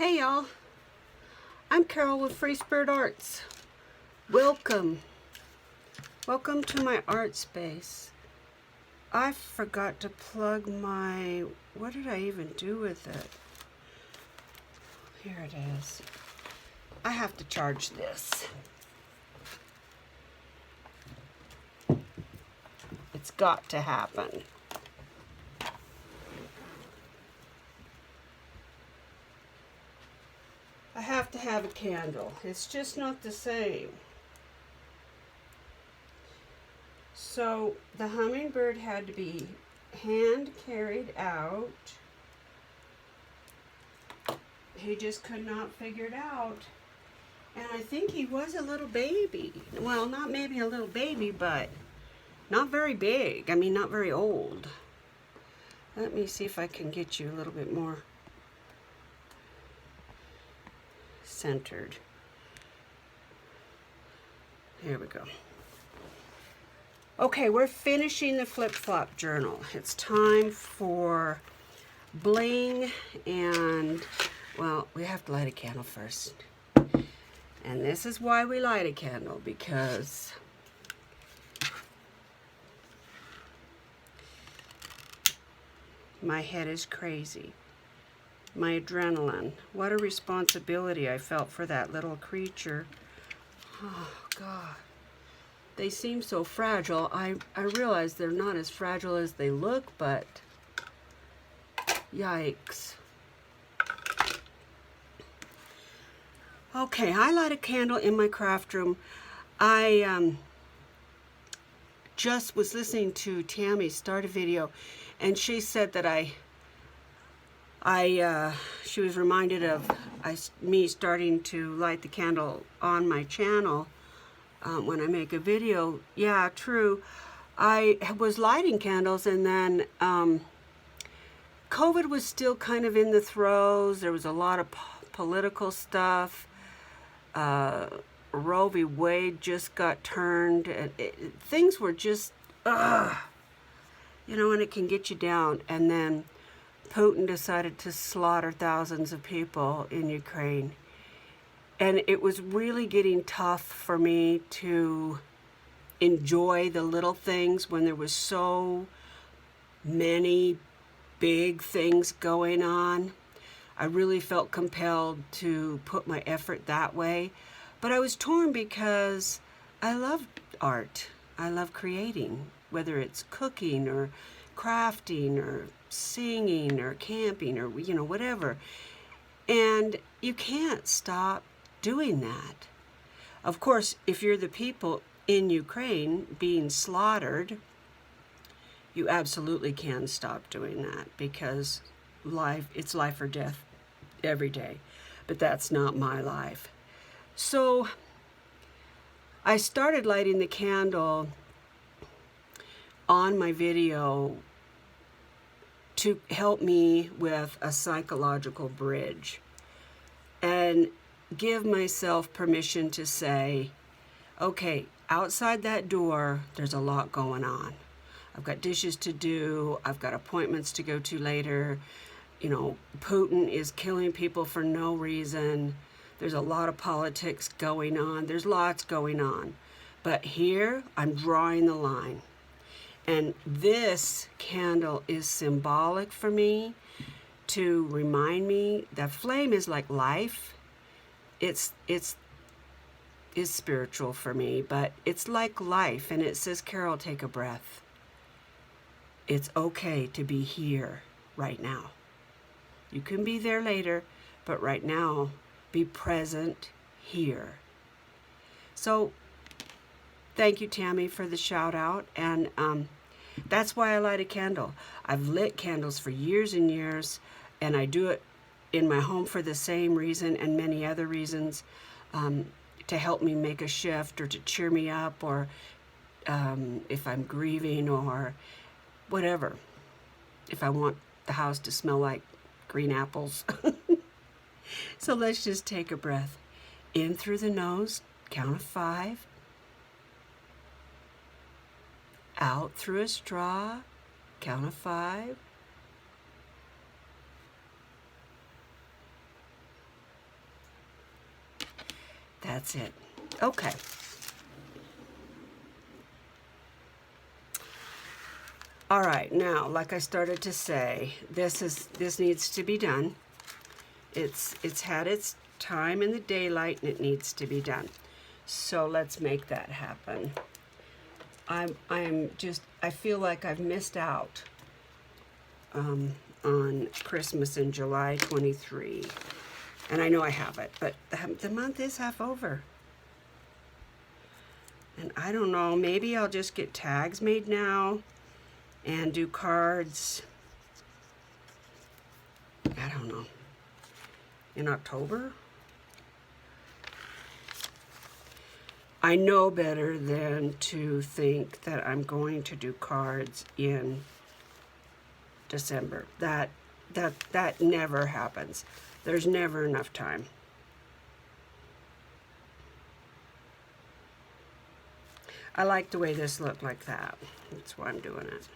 Hey y'all, I'm Carol with Free Spirit Arts. Welcome to my art space. I forgot to plug my, what did I even do with it? Here it is. I have to charge this. It's got to happen. I have to have a candle. It's just not the same. So the hummingbird had to be hand carried out. He just could not figure it out. And I think he was a little baby. Well, not maybe a little baby, but not very big. I mean, not very old. Let me see if I can get you a little bit more centered. Here we go. Okay, we're finishing the flip-flop journal. It's time for bling and, well, we have to light a candle first. And this is why we light a candle, because my head is crazy. My adrenaline. What a responsibility I felt for that little creature. Oh, God. They seem so fragile. I realize they're not as fragile as they look, but yikes. Okay, I light a candle in my craft room. I just was listening to Tammy start a video, and she said that she was reminded of me starting to light the candle on my channel when I make a video. Yeah, true. I was lighting candles, and then COVID was still kind of in the throes. There was a lot of political stuff. Roe v. Wade just got turned, and things were just, you know, and it can get you down. And then Putin decided to slaughter thousands of people in Ukraine. And it was really getting tough for me to enjoy the little things when there was so many big things going on. I really felt compelled to put my effort that way. But I was torn because I love art. I love creating, whether it's cooking or crafting or singing or camping or, you know, whatever. And you can't stop doing that. Of course, if you're the people in Ukraine being slaughtered, you absolutely can stop doing that, because it's life or death every day. But that's not my life. So I started lighting the candle on my video to help me with a psychological bridge and give myself permission to say, okay, outside that door, there's a lot going on. I've got dishes to do. I've got appointments to go to later. You know, Putin is killing people for no reason. There's a lot of politics going on. There's lots going on. But here, I'm drawing the line. And this candle is symbolic for me to remind me that flame is like life. It's spiritual for me, but it's like life. And it says, Carol, take a breath. It's okay to be here right now. You can be there later, but right now, be present here. So, thank you, Tammy, for the shout out. And that's why I light a candle. I've lit candles for years and years, and I do it in my home for the same reason and many other reasons, to help me make a shift or to cheer me up, or if I'm grieving or whatever. If I want the house to smell like green apples. So let's just take a breath. In through the nose, count of 5. Out through a straw, count of 5. That's it. Okay. All right, now, like I started to say, this needs to be done. It's had its time in the daylight and it needs to be done. So let's make that happen. I feel like I've missed out on Christmas in July 23. And I know I haven't, but the month is half over. And I don't know, maybe I'll just get tags made now and do cards, I don't know, in October? I know better than to think that I'm going to do cards in December. That never happens. There's never enough time. I like the way this looked like that. That's why I'm doing it.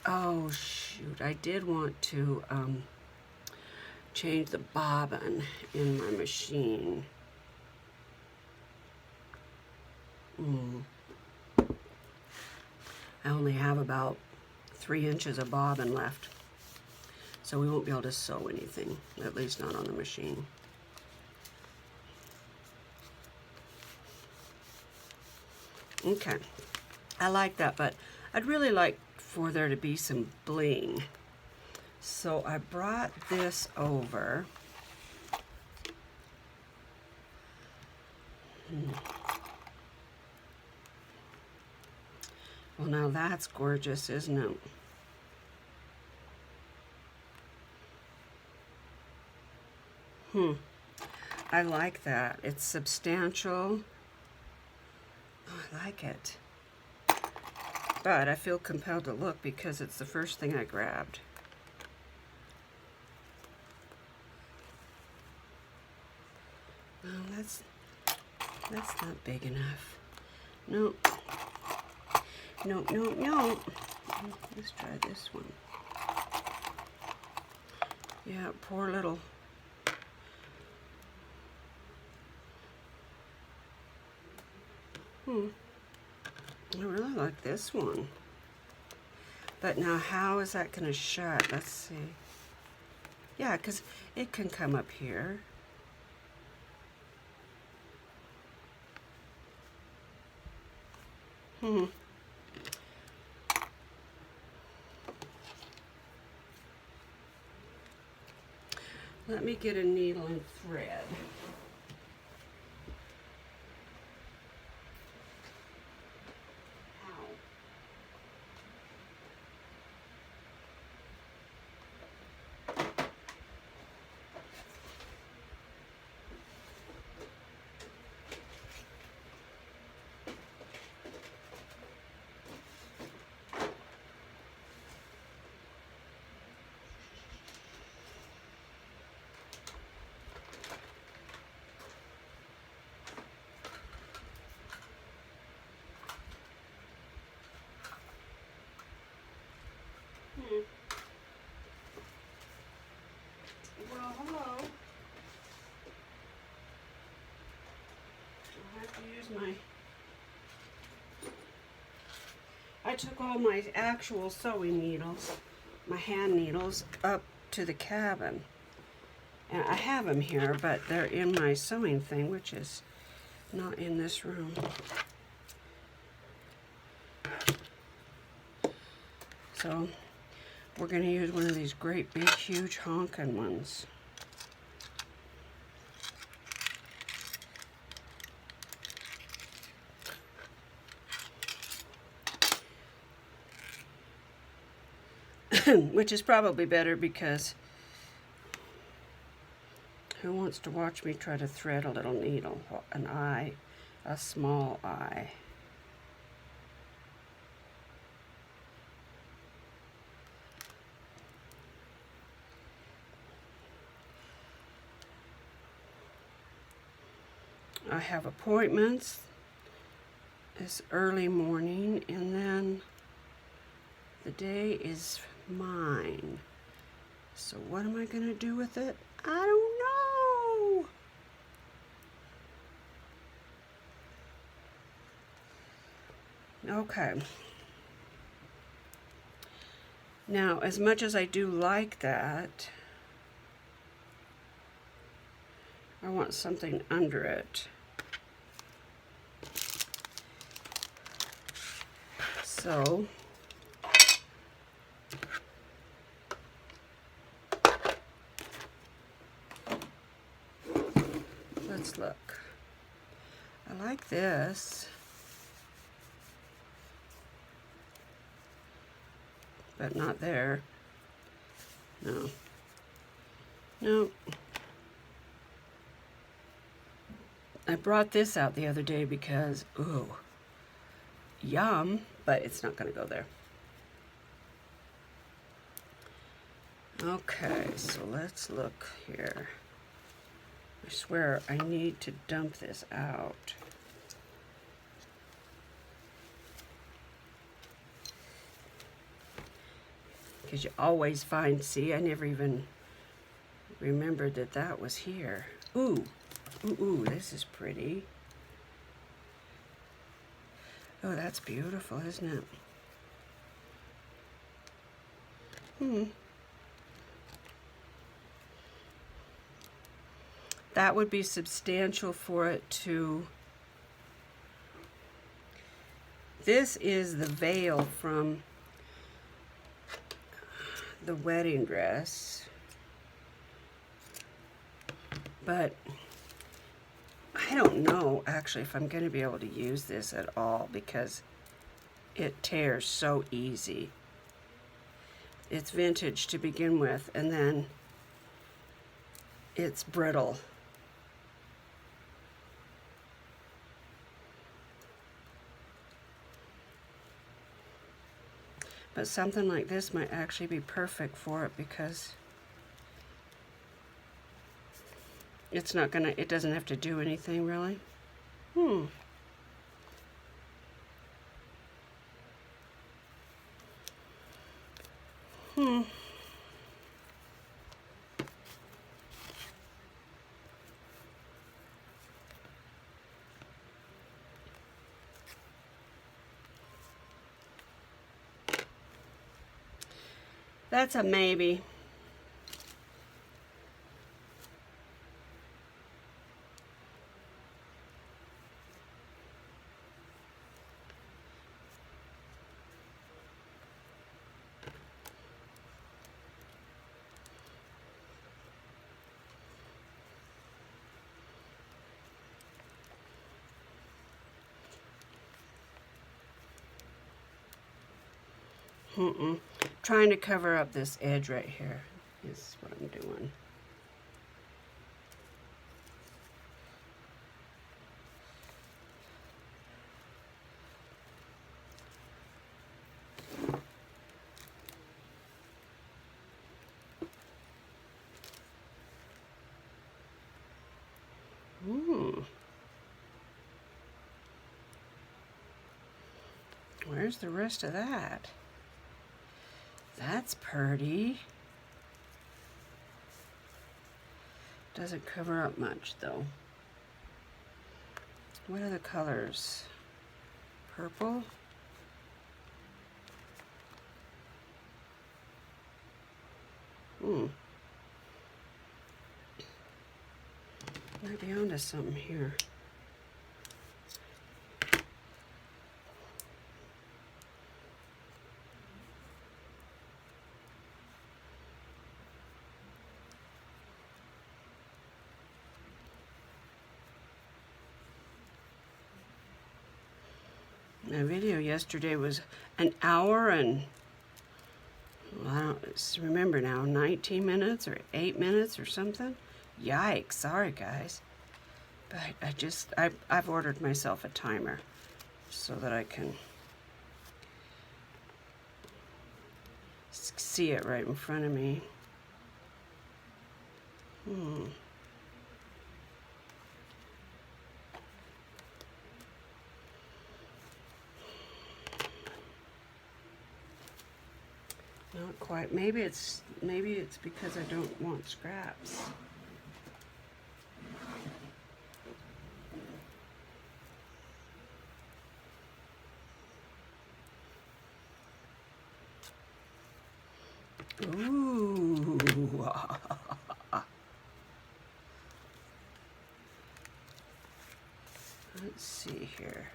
Oh shoot, I did want to change the bobbin in my machine. I only have about 3 inches of bobbin left, so we won't be able to sew anything, at least not on the machine. Okay, I like that, but I'd really like for there to be some bling. So I brought this over. Well, now that's gorgeous, isn't it? I like that. It's substantial. Oh, I like it. But I feel compelled to look because it's the first thing I grabbed. Well, that's not big enough. Nope. Nope, nope, nope. Let's try this one. Yeah, poor little. I really like this one. But now how is that going to shut? Let's see. Yeah, because it can come up here. Let me get a needle and thread. Well, hello. I'll have to use my... I took all my actual sewing needles, my hand needles, up to the cabin. And I have them here, but they're in my sewing thing, which is not in this room. So we're going to use one of these great big huge honking ones. Which is probably better because who wants to watch me try to thread a little needle, an eye, a small eye. I have appointments this early morning, and then the day is mine. So what am I going to do with it? I don't know. Okay. Now, as much as I do like that, I want something under it. So, let's look. I like this, but not there. No. No. I brought this out the other day because, ooh, yum, but it's not going to go there. Okay, so let's look here. I swear I need to dump this out. Because you always find, see, I never even remembered that that was here. Ooh, ooh, ooh, this is pretty. Oh, that's beautiful, isn't it? That would be substantial for it to... This is the veil from the wedding dress. But I don't know, actually, if I'm going to be able to use this at all because it tears so easy. It's vintage to begin with, and then it's brittle. But something like this might actually be perfect for it because it's not gonna, it doesn't have to do anything really. That's a maybe. Trying to cover up this edge right here is what I'm doing. Where's the rest of that? That's pretty. Doesn't cover up much though. What are the colors? Purple? Might be onto something here. My video yesterday was an hour and, well, I don't remember now, 19 minutes or 8 minutes or something. Yikes, sorry guys. But I've ordered myself a timer so that I can see it right in front of me. Not quite. Maybe it's because I don't want scraps. Ooh. Let's see here.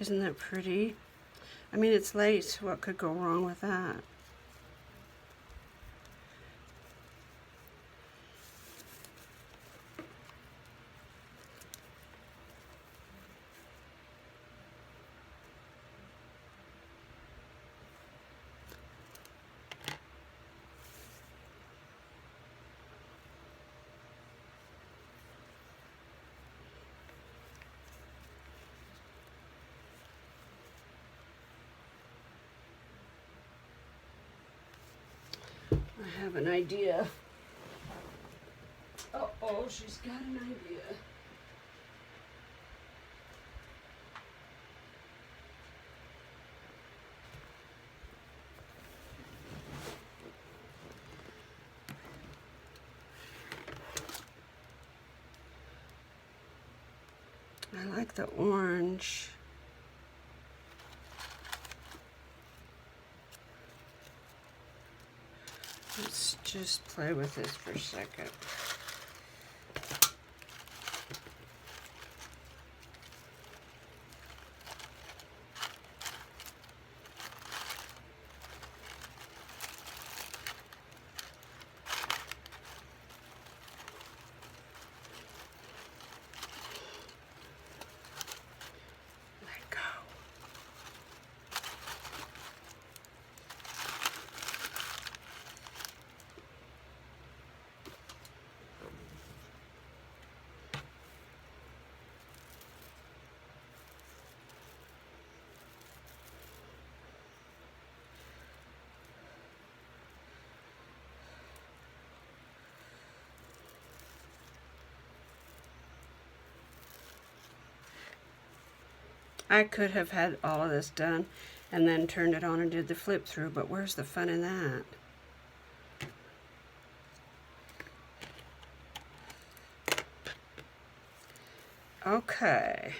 Isn't that pretty? I mean, it's lace. What could go wrong with that? I have an idea. Uh-oh, she's got an idea. I like the orange. Let's just play with this for a second. Let go. I could have had all of this done and then turned it on and did the flip through, but where's the fun in that? Okay.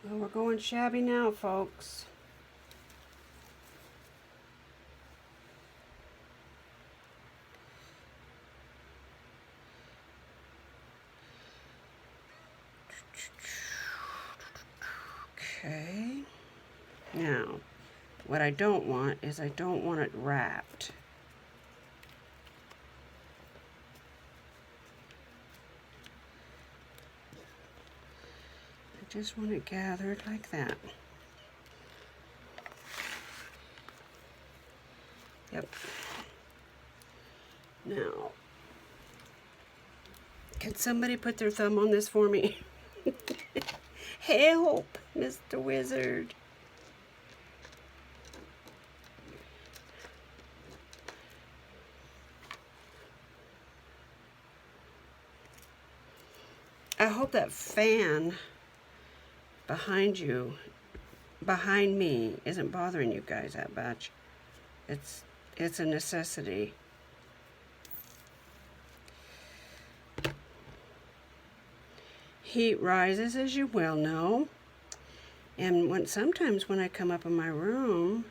Well, we're going shabby now, folks. Okay. Now, what I don't want is I don't want it wrapped. just want it gathered like that. Yep. Now, can somebody put their thumb on this for me? Help, Mr. Wizard. I hope that fan behind you, behind me, isn't bothering you guys that much. It's a necessity. Heat rises, as you well know, and sometimes when I come up in my room,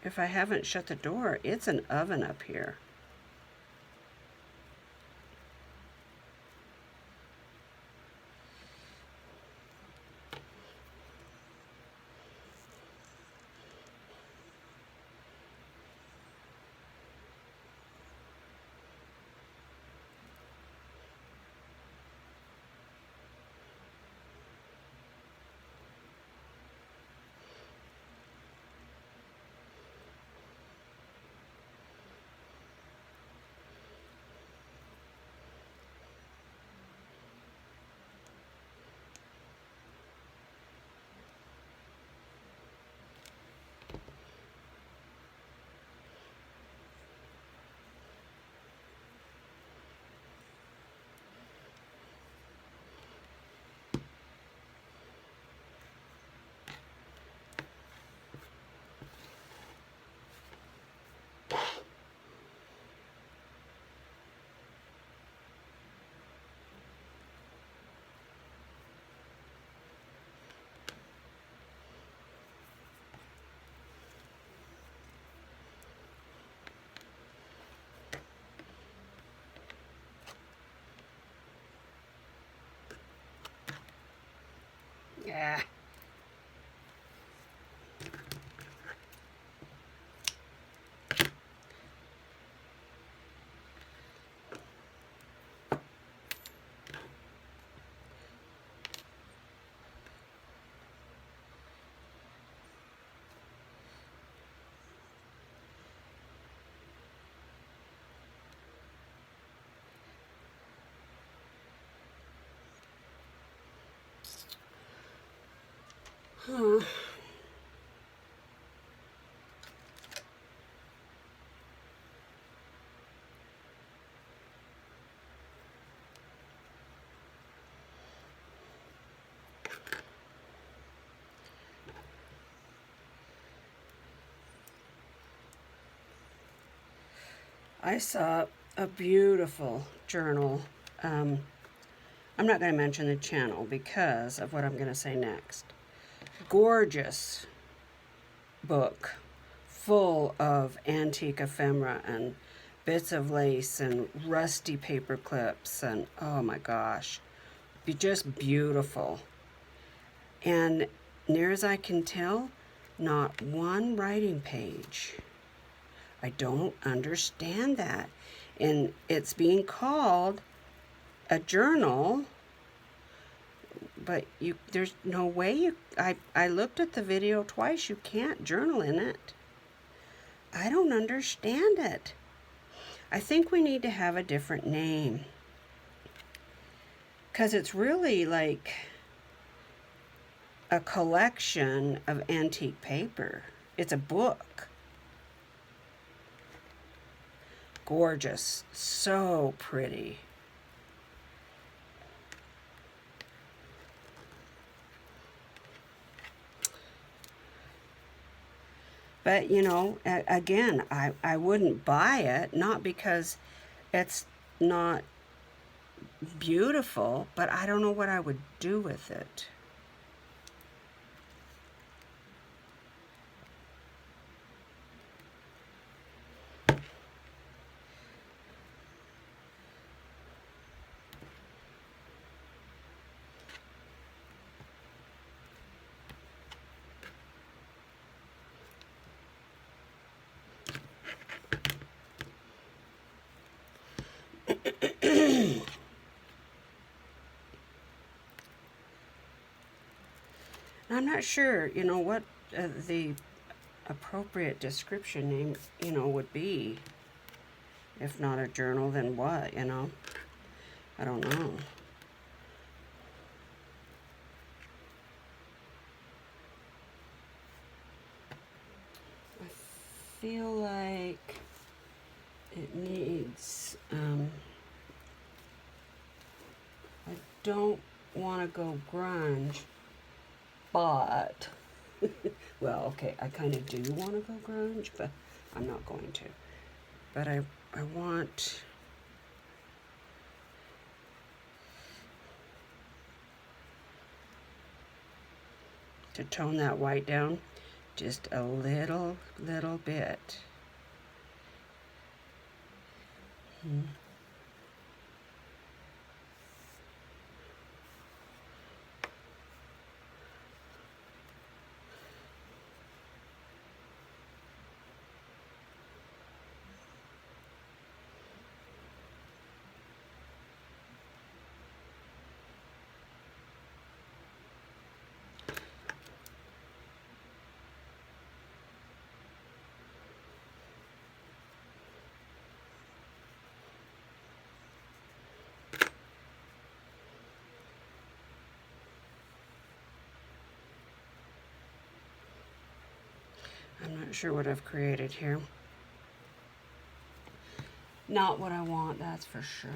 if I haven't shut the door, it's an oven up here. Yeah. Huh. I saw a beautiful journal. I'm not going to mention the channel because of what I'm going to say next. Gorgeous book full of antique ephemera and bits of lace and rusty paper clips, and oh my gosh, just beautiful. And near as I can tell, not one writing page. I don't understand that. And it's being called a journal, but there's no way I looked at the video twice. You can't journal in it. I don't understand it. I think we need to have a different name, because it's really like a collection of antique paper. It's a book. Gorgeous, so pretty. But you know, again, I wouldn't buy it, not because it's not beautiful, but I don't know what I would do with it. I'm not sure, you know, what the appropriate description name, you know, would be. If not a journal, then what, you know? I don't know. I feel like it needs, I don't want to go grunge, but, well, okay, I kind of do want to go grunge, but I'm not going to. But I want to tone that white down just a little bit. I'm not sure what I've created here. Not what I want, that's for sure.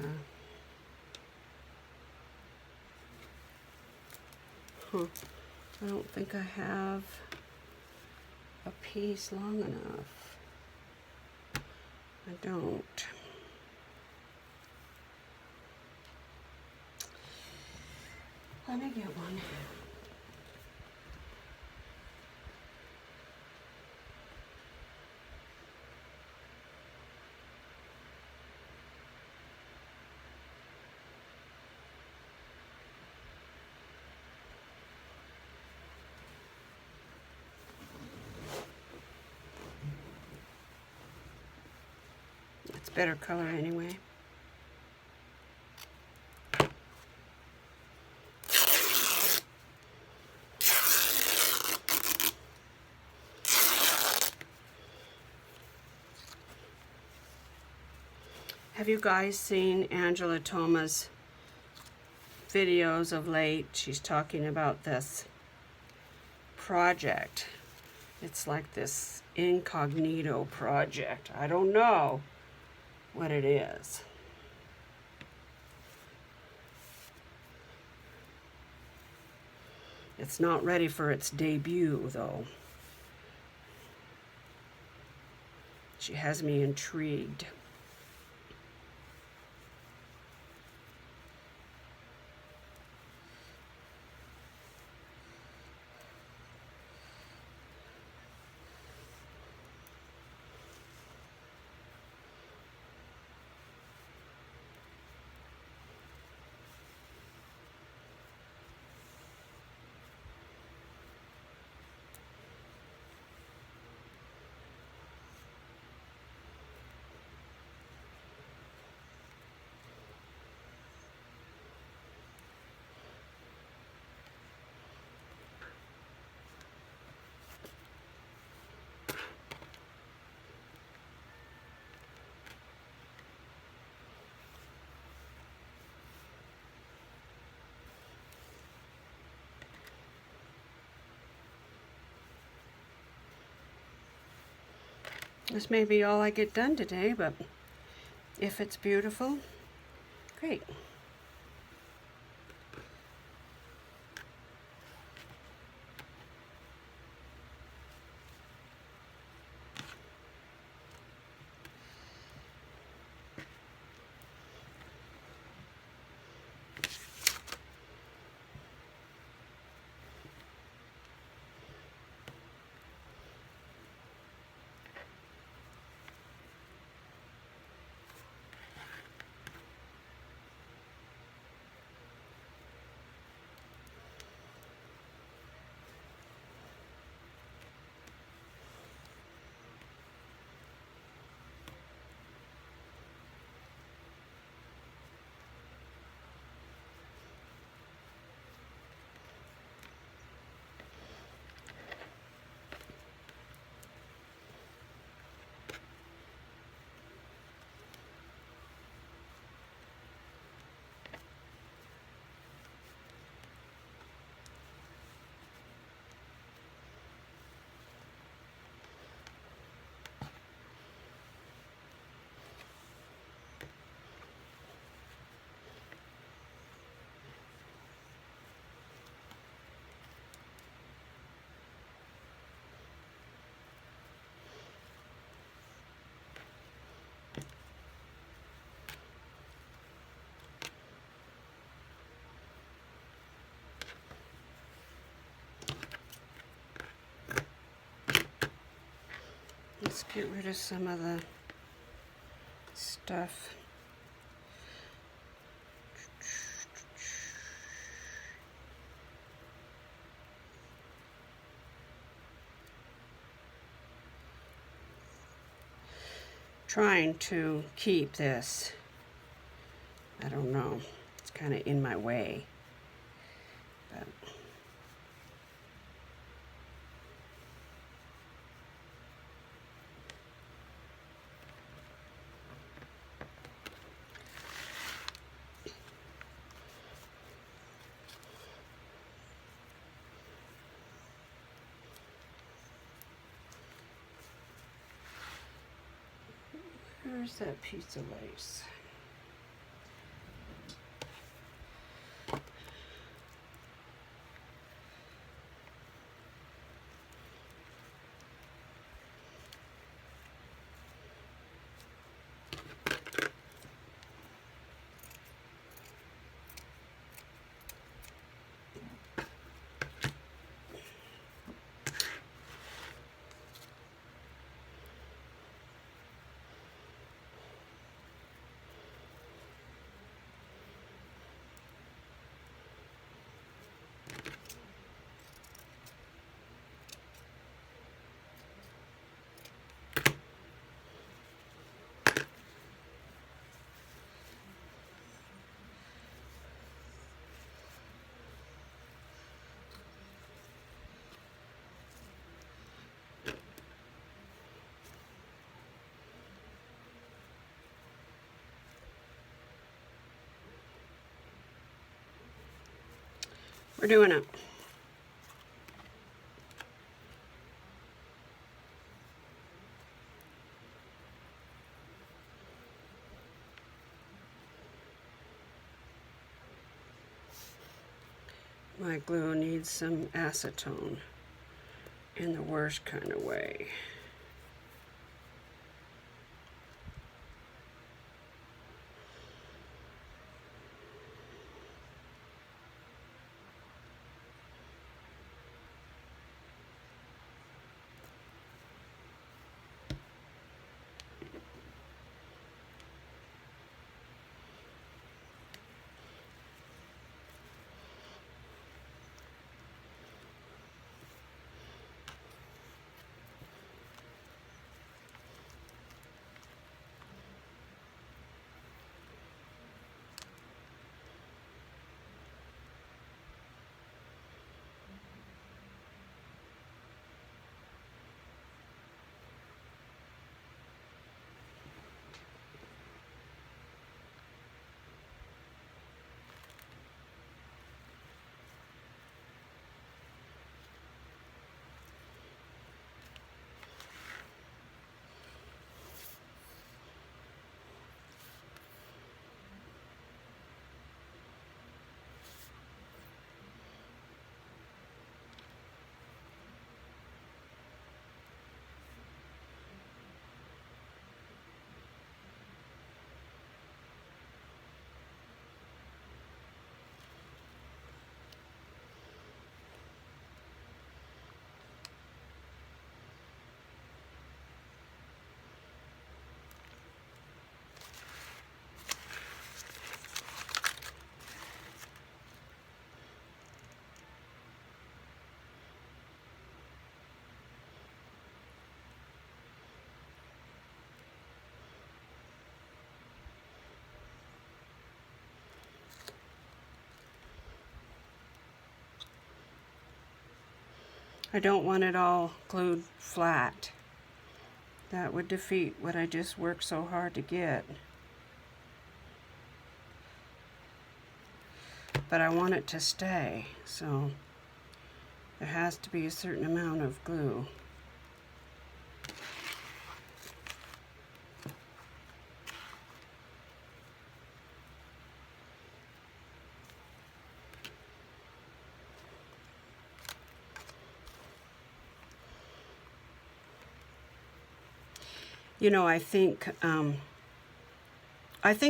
I don't think I have a piece long enough. I don't. Let me get one. It's better color anyway. Have you guys seen Angela Thoma's videos of late? She's talking about this project. It's like this incognito project. I don't know what it is. It's not ready for its debut, though. She has me intrigued. This may be all I get done today, but if it's beautiful, great. Get rid of some of the stuff. Trying to keep this, I don't know, it's kind of in my way. But where's that piece of lace? We're doing it. My glue needs some acetone in the worst kind of way. I don't want it all glued flat. That would defeat what I just worked so hard to get. But I want it to stay, so there has to be a certain amount of glue. You know, I think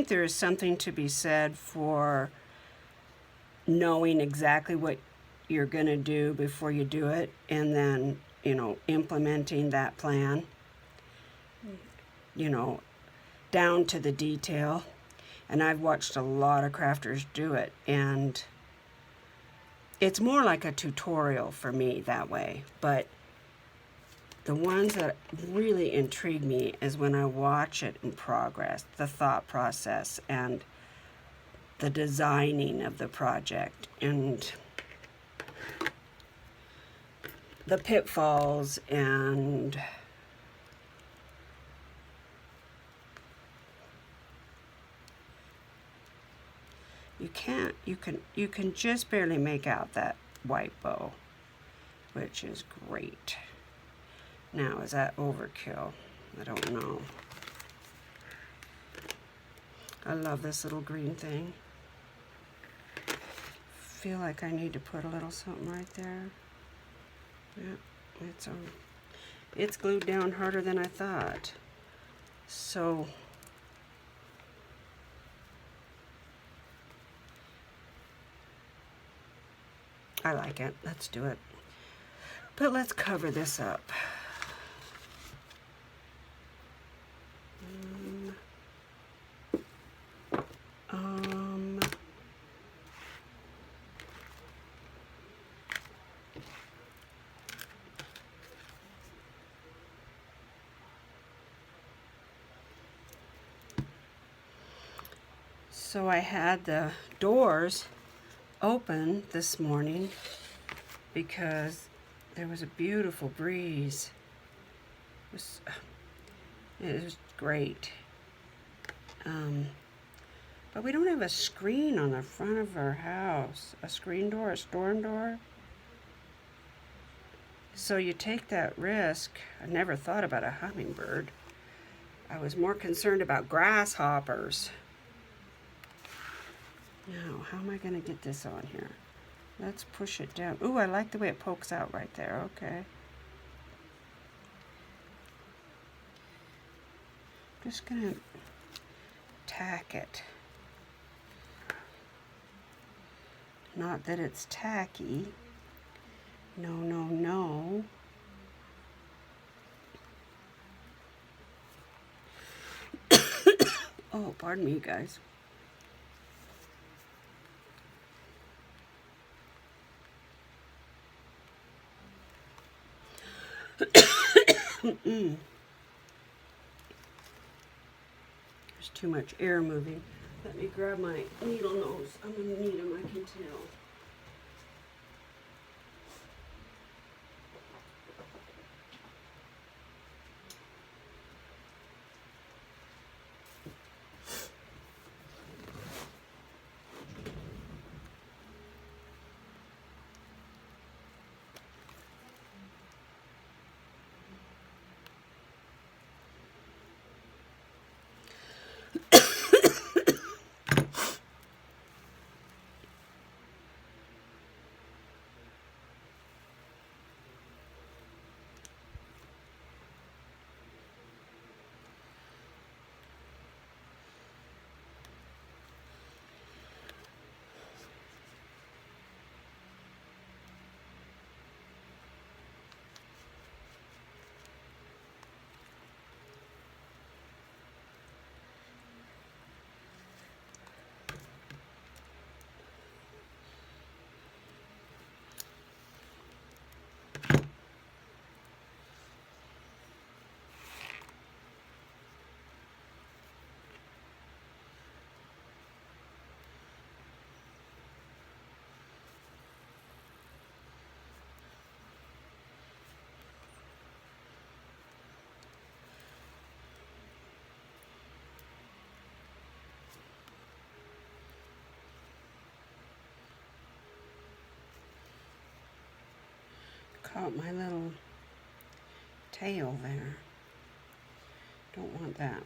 there is something to be said for knowing exactly what you're going to do before you do it, and then, you know, implementing that plan. you know, down to the detail. And I've watched a lot of crafters do it, and it's more like a tutorial for me that way. But the ones that really intrigue me is when I watch it in progress, the thought process and the designing of the project and the pitfalls and you can just barely make out that white bow, which is great. Now, is that overkill? I don't know. I love this little green thing. Feel like I need to put a little something right there. Yeah, it's glued down harder than I thought. So I like it. Let's do it. But let's cover this up. So I had the doors open this morning because there was a beautiful breeze. It was great. But we don't have a screen on the front of our house. A screen door, a storm door. So you take that risk. I never thought about a hummingbird. I was more concerned about grasshoppers. Now, how am I going to get this on here? Let's push it down. Ooh, I like the way it pokes out right there. Okay. Just going to tack it. Not that it's tacky. No, no, no. Oh, pardon me, guys. There's too much air moving. Let me grab my needle nose. I'm going to need them, I can tell. Caught my little tail there. Don't want that.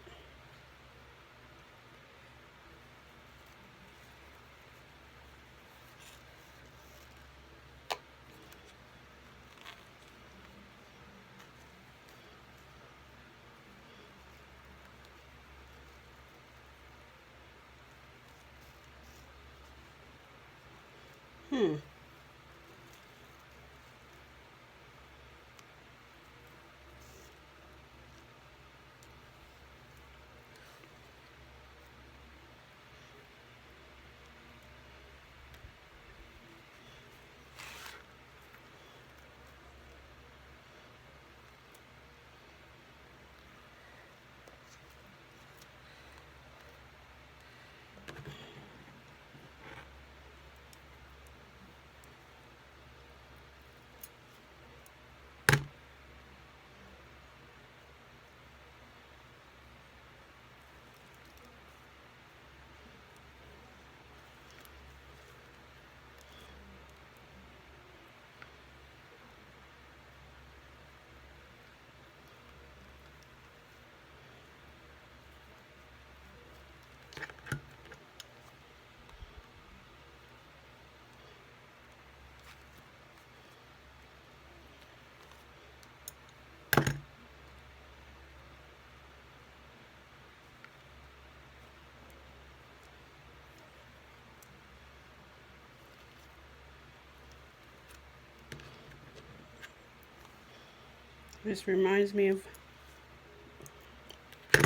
This reminds me of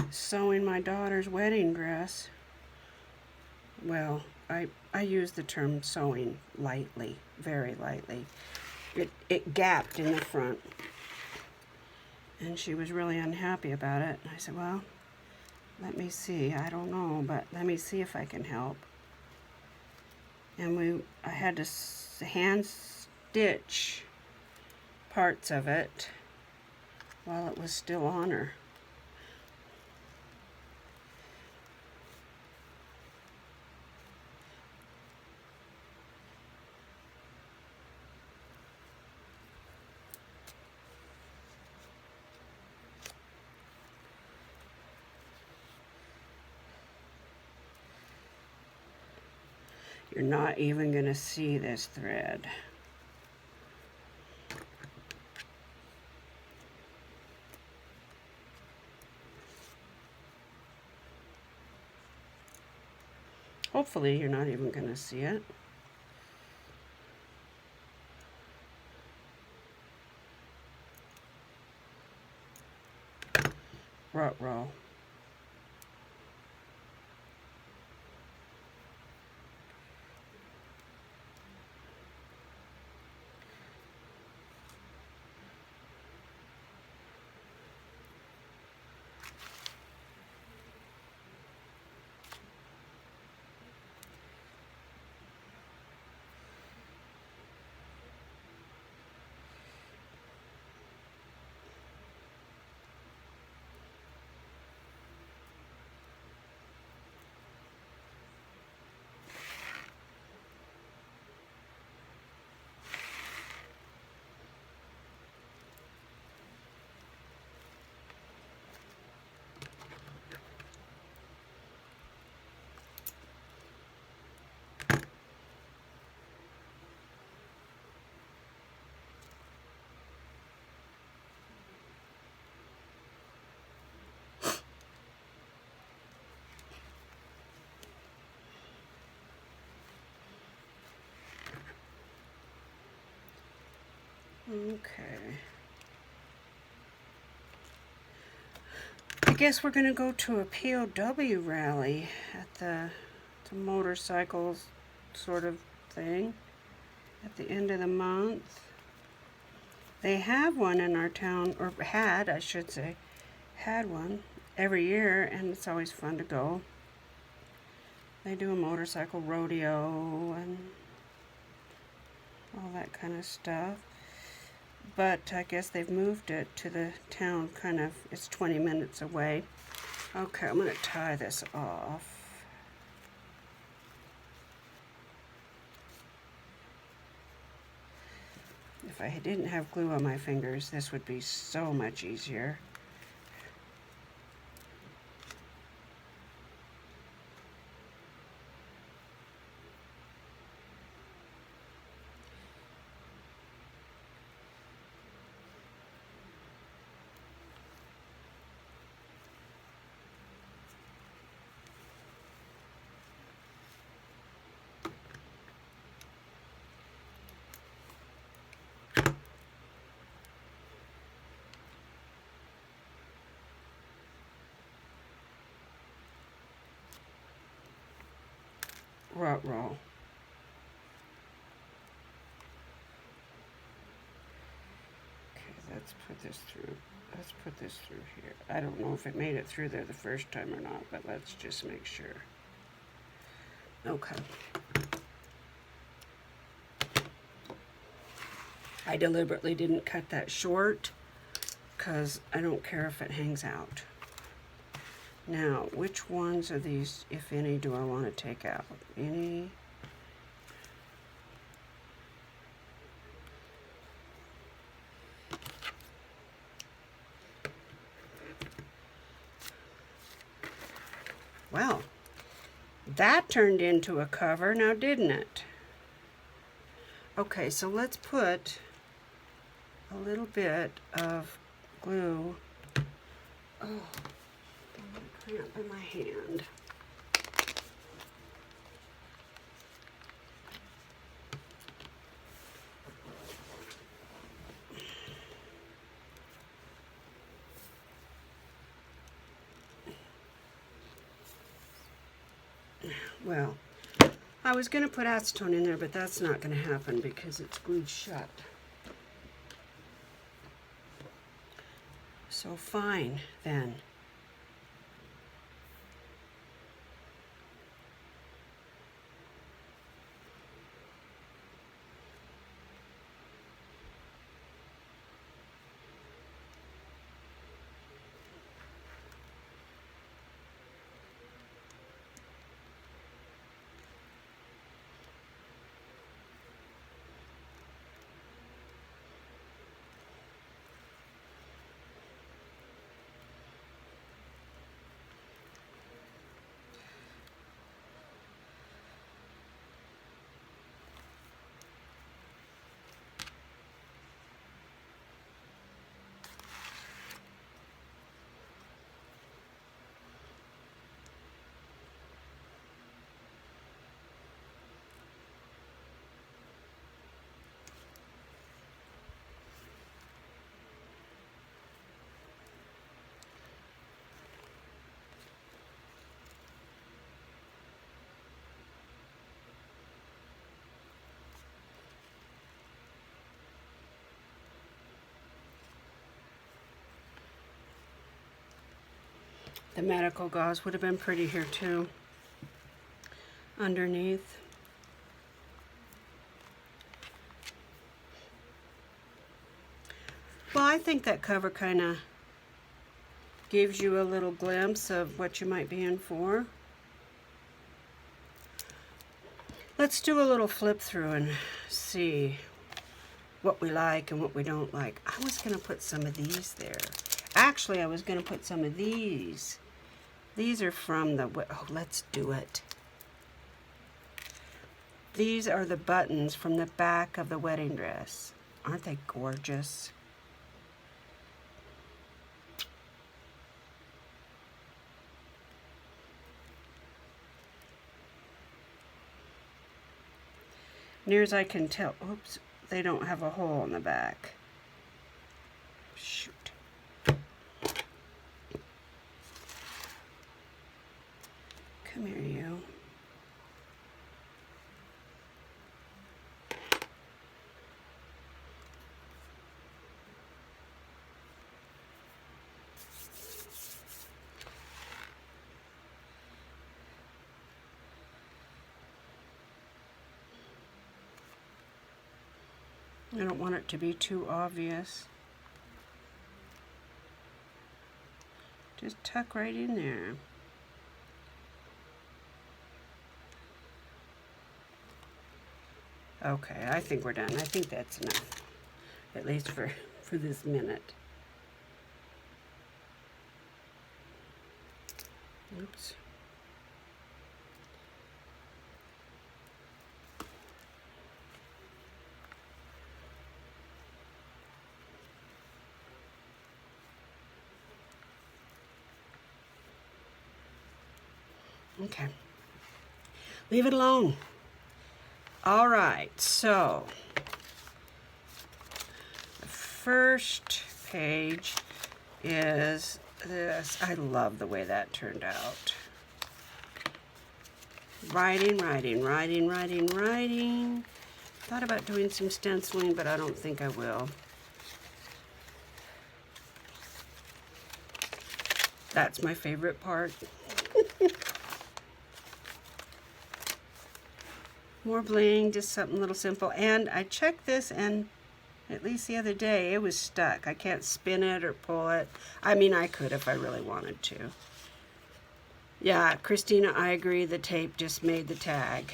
sewing my daughter's wedding dress. Well, I use the term sewing lightly, very lightly. It gapped in the front, and she was really unhappy about it. I said, well, let me see. I don't know, but let me see if I can help. And I had to hand stitch parts of it while it was still on her. You're not even going to see this thread. Hopefully you're not even going to see it. Ruh-roh. Okay. I guess we're going to go to a POW rally at the motorcycles sort of thing at the end of the month. They have one in our town, or had, I should say, had one every year, and it's always fun to go. They do a motorcycle rodeo and all that kind of stuff. But I guess they've moved it to the town kind of, it's 20 minutes away. Okay, I'm going to tie this off. If I didn't have glue on my fingers, this would be so much easier. Ruh-roh. Okay, let's put this through. Let's put this through here. I don't know if it made it through there the first time or not, but let's just make sure. Okay. I deliberately didn't cut that short because I don't care if it hangs out. Now, which ones of these, if any, do I want to take out? Any? Well, that turned into a cover now, didn't it? Okay, so let's put a little bit of glue. Oh, cramp in my hand. Well, I was going to put acetone in there, but that's not going to happen because it's glued shut. So fine, then. The medical gauze would have been pretty here too, underneath. Well, I think that cover kind of gives you a little glimpse of what you might be in for. Let's do a little flip through and see what we like and what we don't like. I was going to put some of these there. Actually, I was going to put some of these. These are from the, oh, let's do it. These are the buttons from the back of the wedding dress. Aren't they gorgeous? Near as I can tell, oops, they don't have a hole in the back. Shoot. Come here, you. I don't want it to be too obvious. Just tuck right in there. Okay, I think we're done. I think that's enough, at least for this minute. Oops. Okay. Leave it alone. All right, so the first page is this. I love the way that turned out. Writing, writing, writing, writing, writing. Thought about doing some stenciling, but I don't think I will. That's my favorite part. More bling, just something a little simple. And I checked this, and at least the other day, it was stuck. I can't spin it or pull it. I mean, I could if I really wanted to. Yeah, Christina, I agree. The tape just made the tag.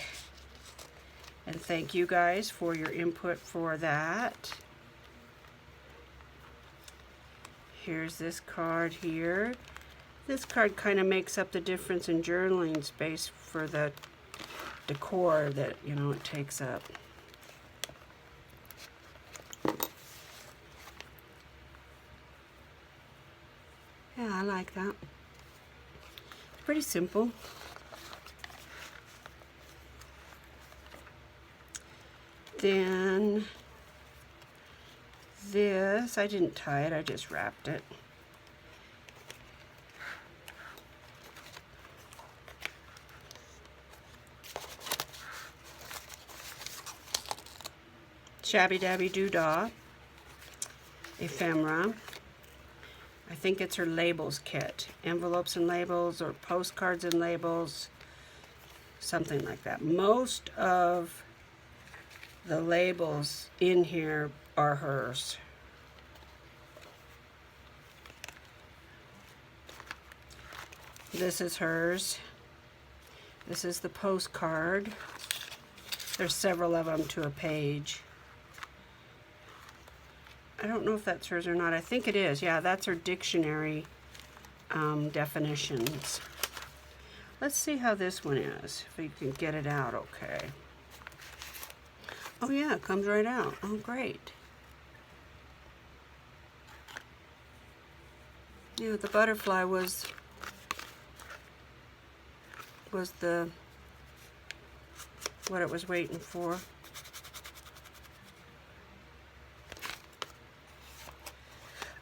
And thank you guys for your input for that. Here's this card here. This card kind of makes up the difference in journaling space for the decor that, you know, it takes up. Yeah, I like that. It's pretty simple. Then this, I didn't tie it, I just wrapped it. Shabby Dabby Doodah ephemera. I think it's her labels kit. Envelopes and labels, or postcards and labels, something like that. Most of the labels in here are hers. This is hers. This is the postcard. There's several of them to a page. I don't know if that's hers or not. I think it is. Yeah, that's her dictionary definitions. Let's see how this one is, if we can get it out okay. Oh yeah, it comes right out. Oh, great. Yeah, the butterfly was the what it was waiting for.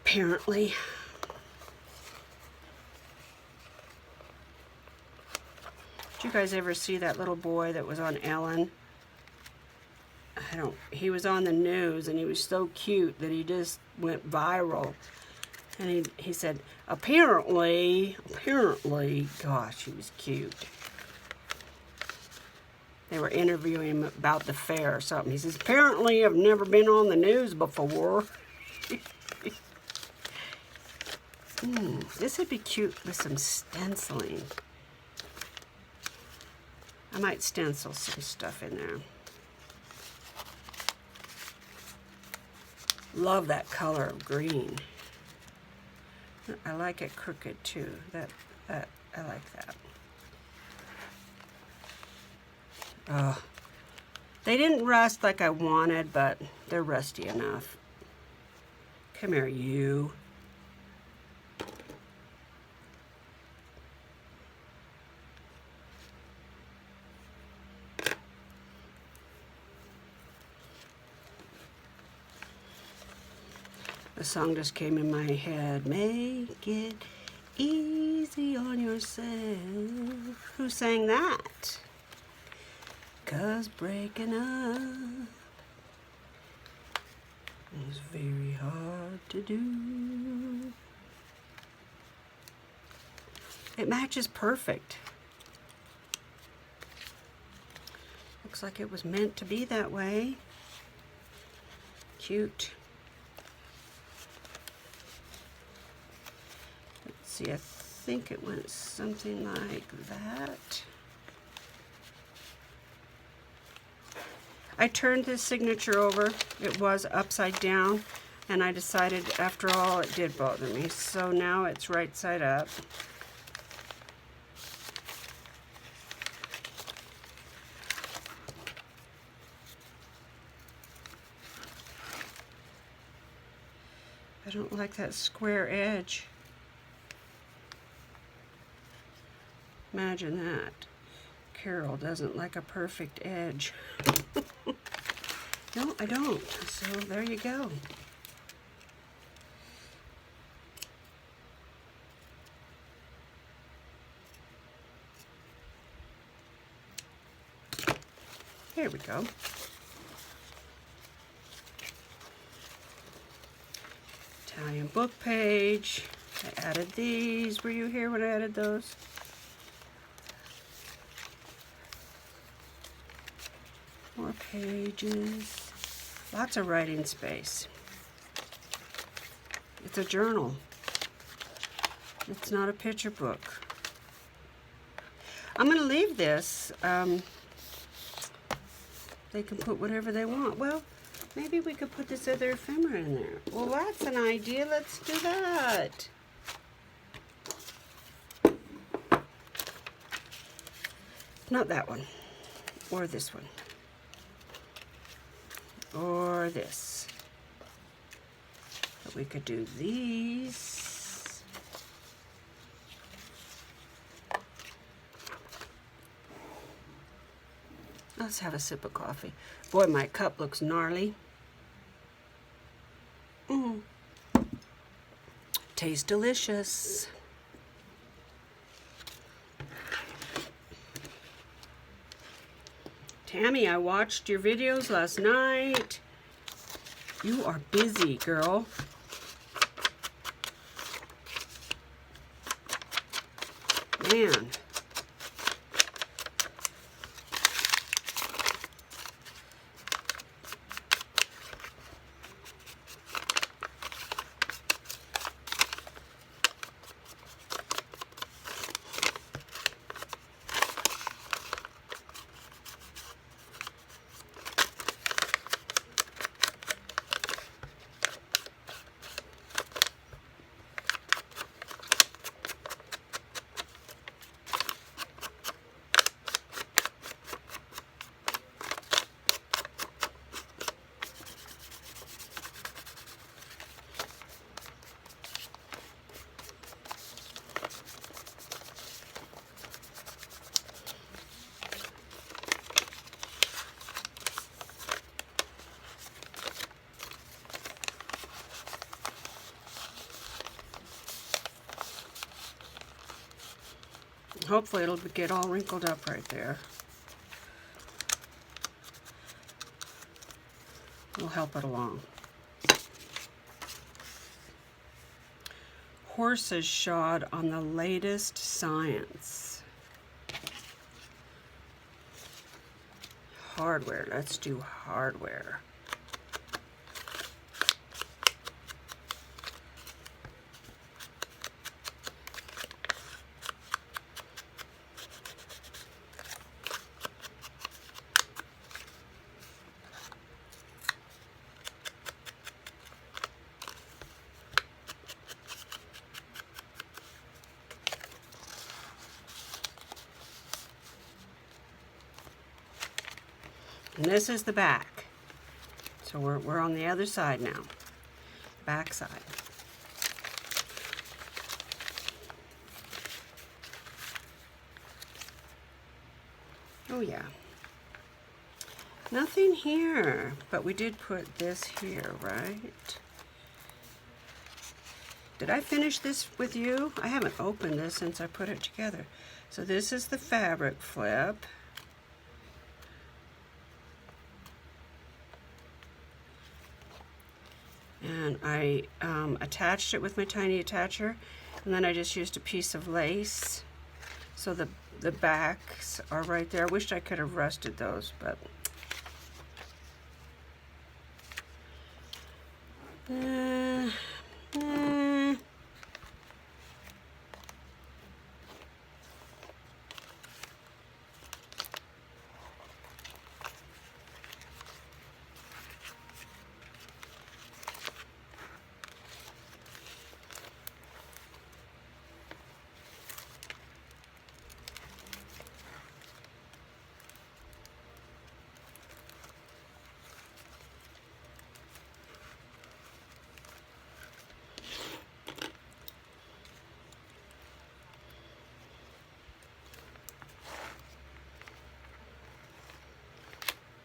Apparently. Did you guys ever see that little boy that was on Ellen? He was on the news and he was so cute that he just went viral. And he said, apparently, gosh, he was cute. They were interviewing him about the fair or something. He says, apparently I've never been on the news before. This would be cute with some stenciling. I might stencil some stuff in there. Love that color of green. I like it crooked too. I like that. Oh, they didn't rust like I wanted, but they're rusty enough. Come here, you. The song just came in my head. Make it easy on yourself. Who sang that? 'Cause breaking up is very hard to do. It matches perfect. Looks like it was meant to be that way. Cute. See, I think it went something like that. I turned this signature over. It was upside down, and I decided after all it did bother me. So now it's right side up. I don't like that square edge. Imagine that. Carol doesn't like a perfect edge. No, I don't. So there you go. Here we go. Italian book page. I added these. Were you here when I added those? More pages. Lots of writing space. It's a journal. It's not a picture book. I'm going to leave this. They can put whatever they want. Well, maybe we could put this other ephemera in there. Well, that's an idea. Let's do that. Not that one. Or this one. Or this. But we could do these. Let's have a sip of coffee. Boy, my cup looks gnarly. Tastes delicious. Tammy, I watched your videos last night. You are busy, girl. Man. Hopefully it'll get all wrinkled up right there. It'll help it along. Horses shod on the latest science. Hardware, let's do hardware. And this is the back. So we're on the other side now. Back side. Oh yeah. Nothing here, but we did put this here, right? Did I finish this with you? I haven't opened this since I put it together. So this is the fabric flip. And I attached it with my tiny attacher, and then I just used a piece of lace. So the backs are right there. I wished I could have rusted those, but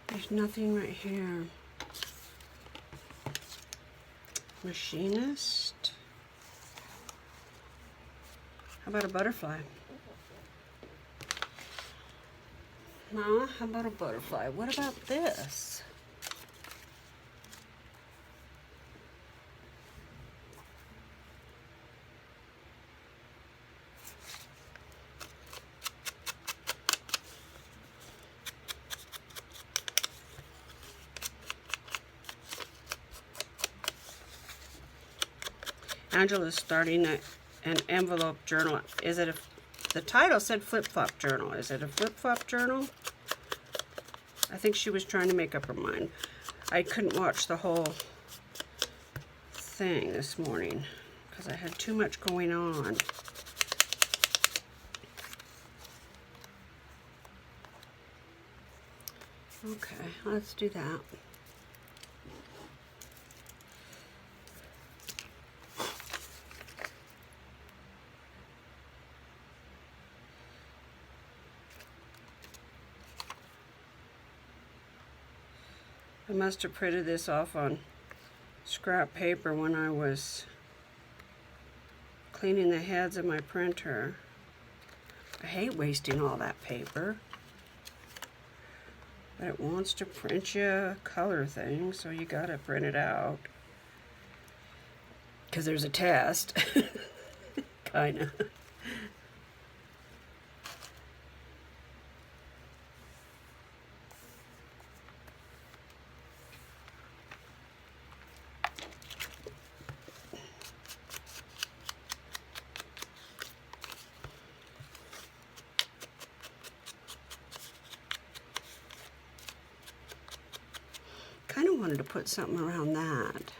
there's nothing right here. Machinist. How about a butterfly? No, how about a butterfly? What about this? Angela's starting an envelope journal. Is it the title said flip-flop journal. Is it a flip-flop journal? I think she was trying to make up her mind. I couldn't watch the whole thing this morning because I had too much going on. Okay, let's do that. I must have printed this off on scrap paper when I was cleaning the heads of my printer. I hate wasting all that paper. But it wants to print you a color thing, so you gotta print it out. Because there's a test. Kinda. Kind of wanted to put something around that.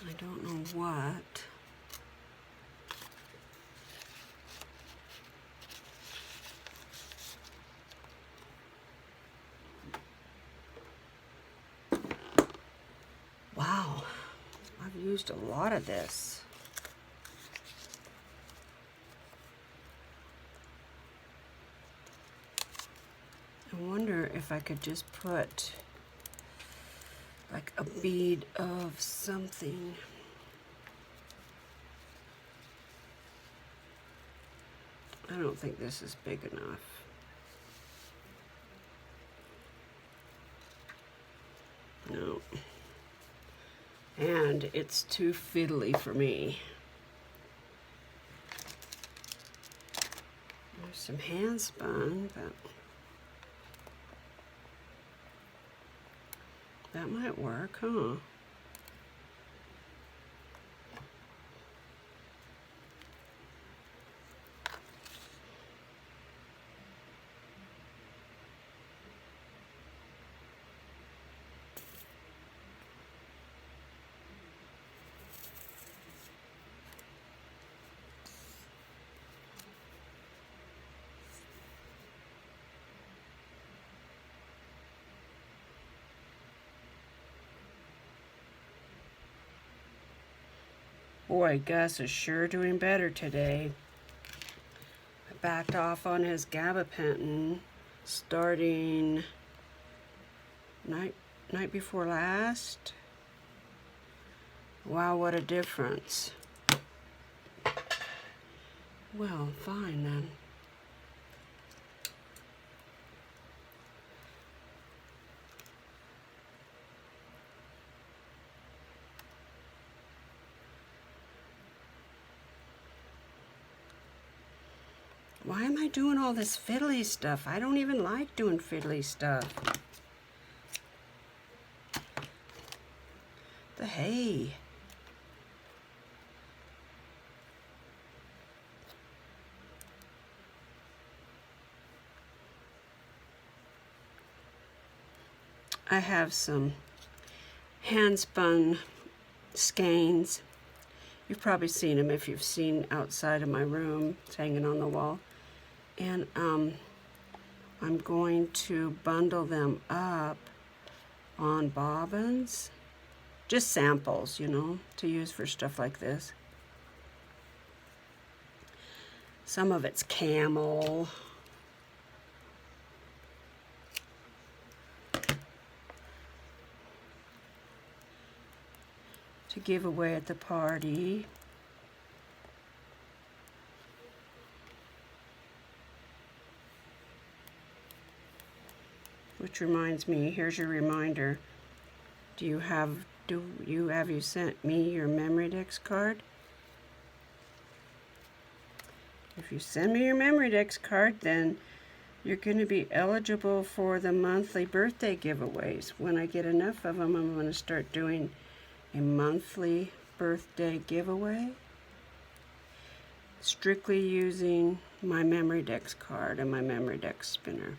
I don't know what. Wow, I've used a lot of this. I wonder if I could just put like a bead of something. I don't think this is big enough. No. And it's too fiddly for me. There's some hand spun, but that might work, huh? Boy, Gus is sure doing better today. I backed off on his gabapentin starting night before last. Wow, what a difference. Well, fine then. Why am I doing all this fiddly stuff? I don't even like doing fiddly stuff. The hay. I have some hand spun skeins. You've probably seen them if you've seen outside of my room. It's hanging on the wall. And I'm going to bundle them up on bobbins. Just samples, you know, to use for stuff like this. Some of it's camel. To give away at the party. Which reminds me, here's your reminder. Have you sent me your Memorydex card? If you send me your Memorydex card, then you're going to be eligible for the monthly birthday giveaways. When I get enough of them, I'm going to start doing a monthly birthday giveaway, strictly using my Memorydex card and my Memorydex spinner.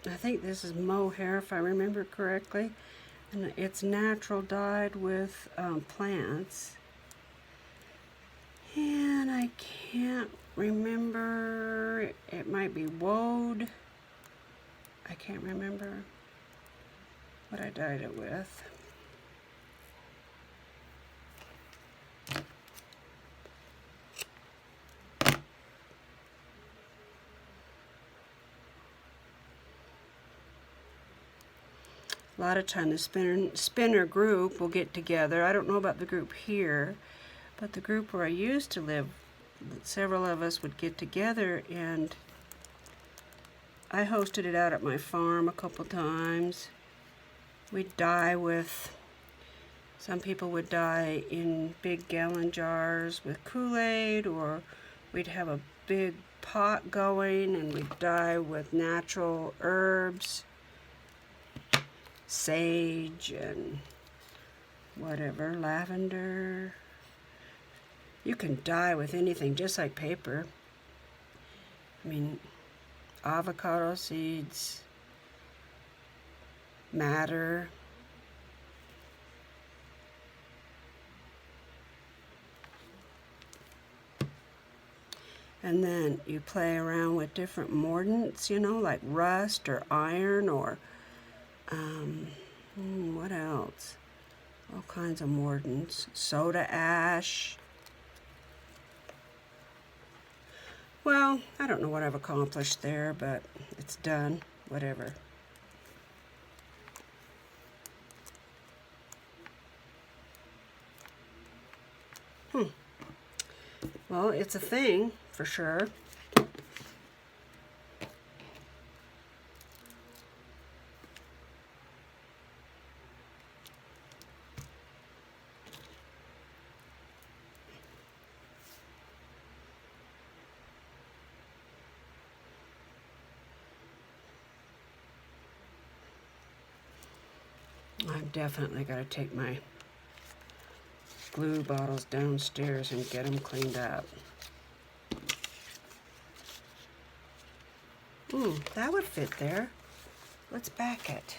I think this is mohair if I remember correctly, and it's natural dyed with plants. And I can't remember, it might be woad. I can't remember what I dyed it with. A lot of time the spinner group will get together. I don't know about the group here, but the group where I used to live, several of us would get together, and I hosted it out at my farm a couple times. We'd dye with, some people would dye in big gallon jars with Kool-Aid, or we'd have a big pot going and we'd dye with natural herbs, sage and whatever, lavender. You can dye with anything, just like paper. I mean, avocado seeds, madder. And then you play around with different mordants, you know, like rust or iron or what else? All kinds of mordants. Soda ash. Well, I don't know what I've accomplished there, but it's done. Whatever. Well, it's a thing, for sure. I've definitely got to take my glue bottles downstairs and get them cleaned up. That would fit there. Let's back it.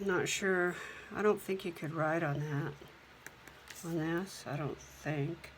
Not sure. I don't think you could write on that. On this, I don't think.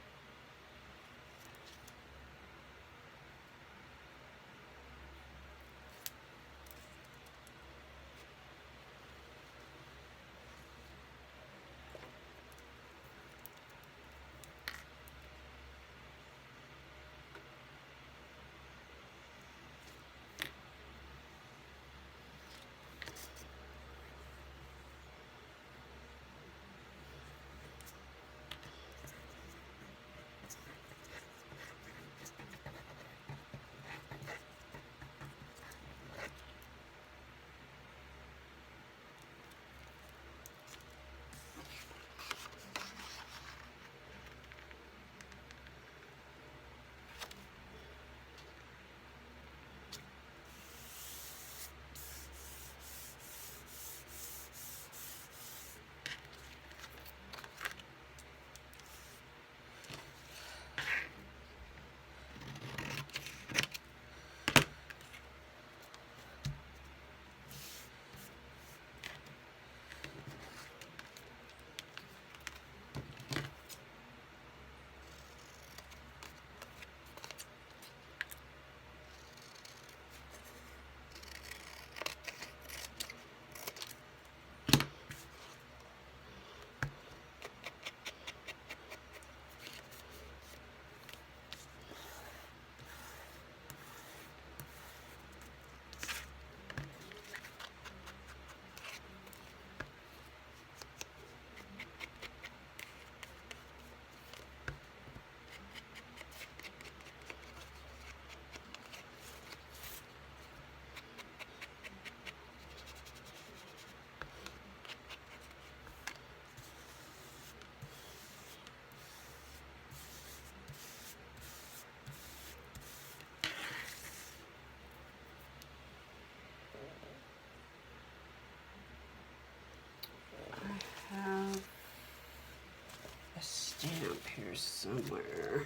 stamp here somewhere.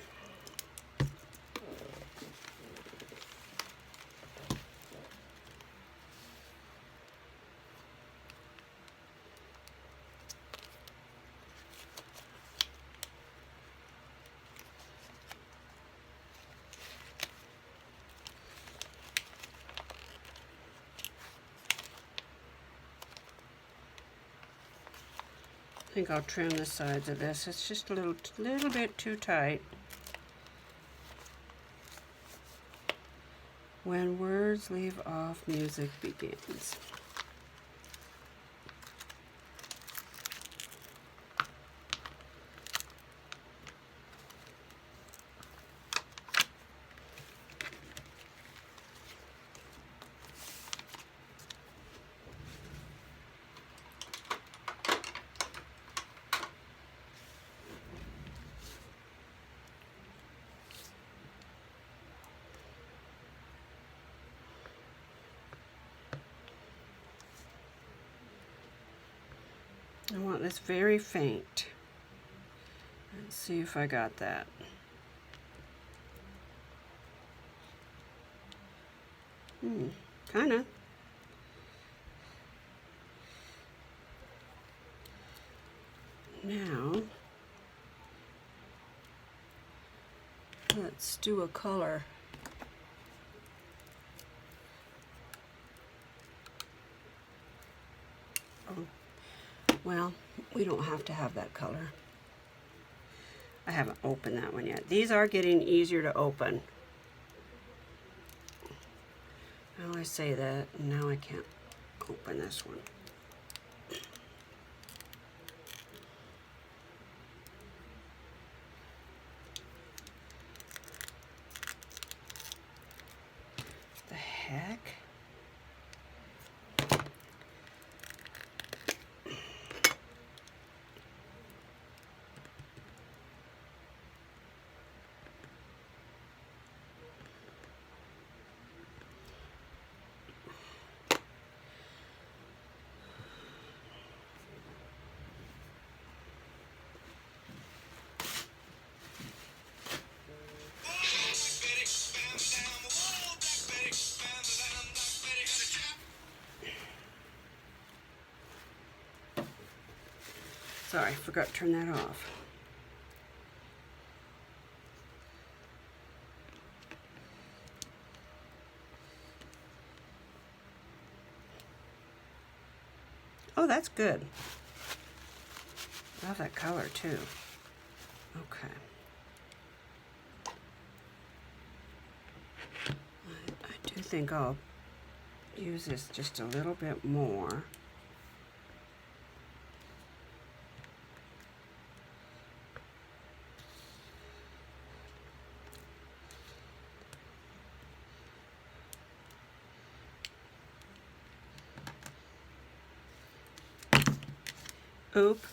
I think I'll trim the sides of this. It's just a little bit too tight. When words leave off, music begins. I want this very faint. Let's see if I got that. Kinda. Now, let's do a color. Well, we don't have to have that color. I haven't opened that one yet. These are getting easier to open. Now I say that, and now I can't open this one. The heck? Sorry, I forgot to turn that off. Oh, that's good. I love that color too. Okay. I do think I'll use this just a little bit more. Oop.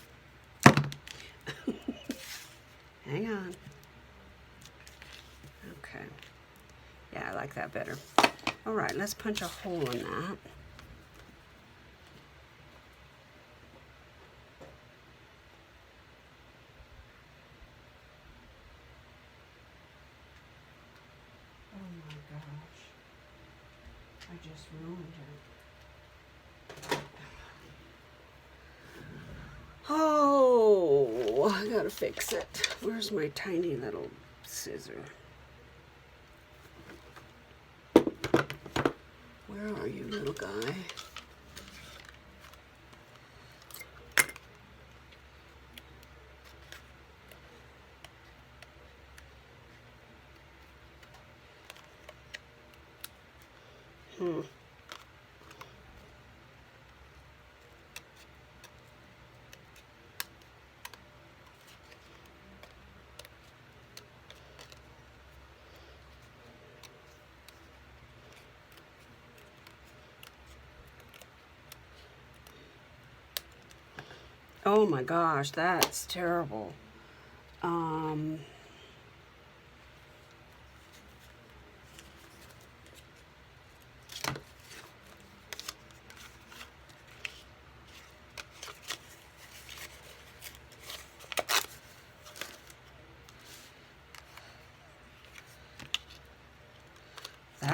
Hang on. Okay. Yeah, I like that better. All right, let's punch a hole in that. Oh my gosh. I just ruined it. Oh, I gotta fix it. Where's my tiny little scissor? Where are you, little guy? Oh my gosh, that's terrible.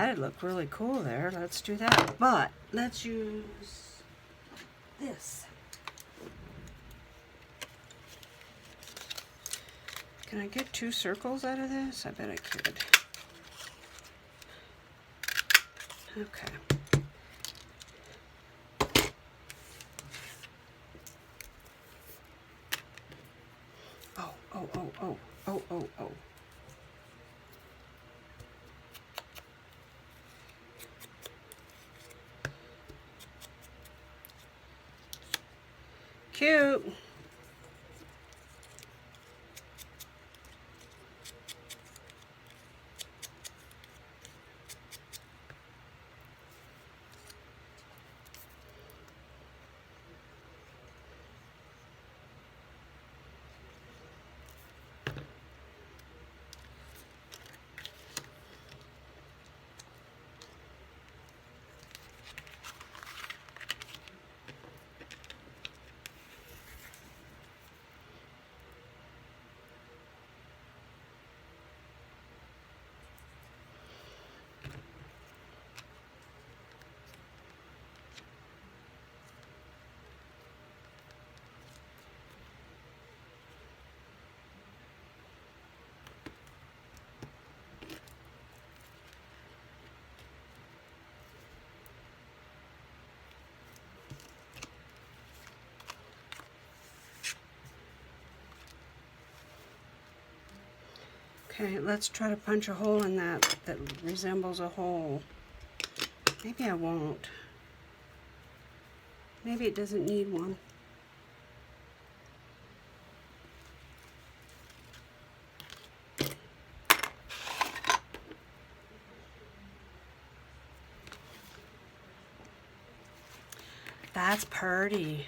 that'd look really cool there. Let's do that. But let's use this. Can I get 2 circles out of this? I bet I could. Okay. Oh, oh, oh, oh, oh, oh, oh. Cute. Okay, let's try to punch a hole in that resembles a hole. Maybe I won't. Maybe it doesn't need one. That's pretty.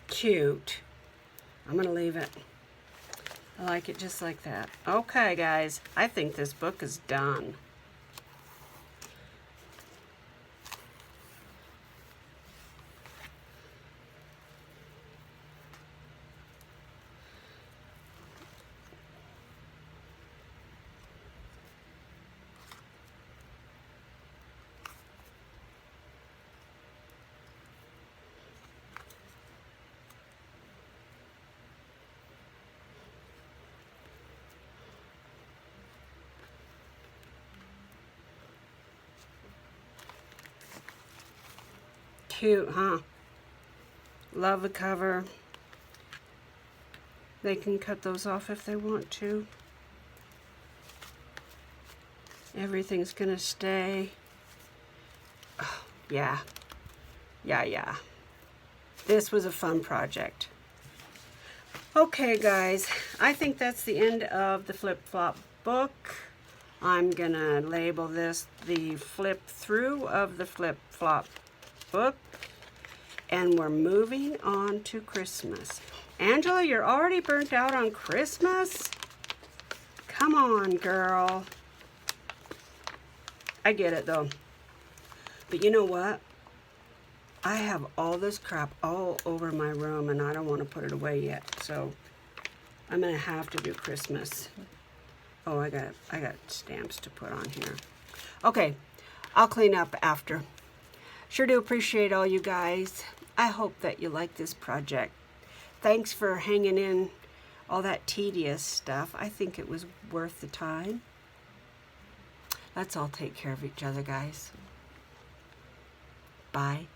Cute. I'm gonna leave it. I like it just like that. Okay, guys, I think this book is done. Cute, huh? Love the cover. They can cut those off if they want to. Everything's gonna stay. Oh, yeah. Yeah. This was a fun project. Okay, guys, I think that's the end of the Flip Flop book. I'm gonna label this the flip through of the Flip Flop book. And we're moving on to Christmas. Angela, you're already burnt out on Christmas? Come on, girl. I get it, though. But you know what? I have all this crap all over my room, and I don't want to put it away yet. So I'm going to have to do Christmas. Oh, I got stamps to put on here. Okay, I'll clean up after. Sure do appreciate all you guys. I hope that you like this project. Thanks for hanging in all that tedious stuff. I think it was worth the time. Let's all take care of each other, guys. Bye.